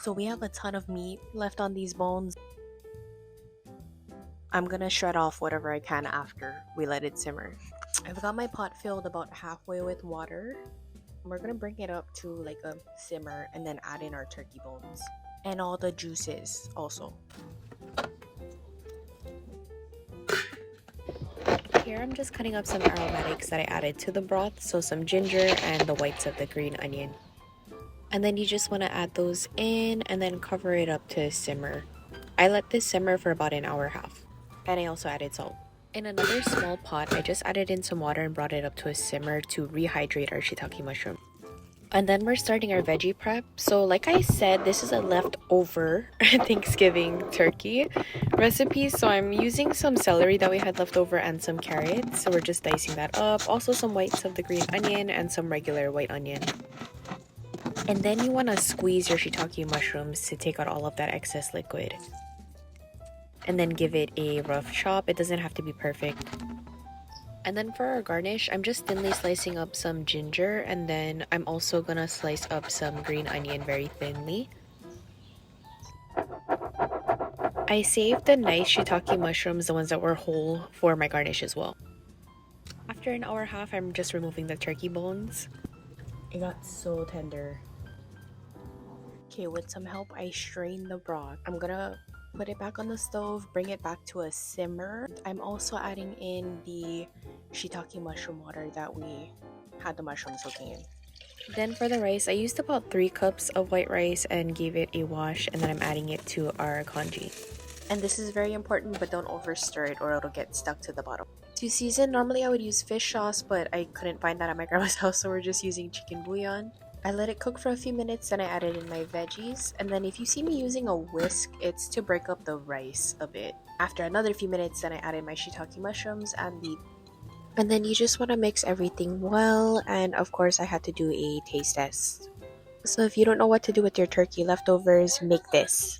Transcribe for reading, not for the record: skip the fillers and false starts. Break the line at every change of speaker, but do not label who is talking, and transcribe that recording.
So we have a ton of meat left on these bones. I'm gonna shred off whatever I can after we let it simmer. I've got my pot filled about halfway with water. We're gonna bring it up to like a simmer and then add in our turkey bones and all the juices also. Here I'm just cutting up some aromatics that I added to the broth, so some ginger and the whites of the green onion. And then you just want to add those in and then cover it up to simmer. I let this simmer for about an hour and a half. And I also added salt. In another small pot, I just added in some water and brought it up to a simmer to rehydrate our shiitake mushroom. And then we're starting our veggie prep. So like I said, this is a leftover Thanksgiving turkey recipe. So I'm using some celery that we had left over and some carrots. So we're just dicing that up. Also some whites of the green onion and some regular white onion. And then you want to squeeze your shiitake mushrooms to take out all of that excess liquid. And then give it a rough chop. It doesn't have to be perfect. And then for our garnish, I'm just thinly slicing up some ginger, and then I'm also gonna slice up some green onion very thinly. I saved the nice shiitake mushrooms, the ones that were whole, for my garnish as well. After an hour and a half, I'm just removing the turkey bones. It got so tender. Okay, with some help, I strained the broth. I'm gonna put it back on the stove, bring it back to a simmer. I'm also adding in the shiitake mushroom water that we had the mushrooms soaking in. Then for the rice, I used about 3 cups of white rice and gave it a wash, and then I'm adding it to our congee. And this is very important, but don't over stir it or it'll get stuck to the bottom. To season, normally I would use fish sauce, but I couldn't find that at my grandma's house, so we're just using chicken bouillon. I let it cook for a few minutes, then I added in my veggies, and then if you see me using a whisk, it's to break up the rice a bit. After another few minutes, then I added my shiitake mushrooms and the... And then you just want to mix everything well, and of course I had to do a taste test. So if you don't know what to do with your turkey leftovers, make this.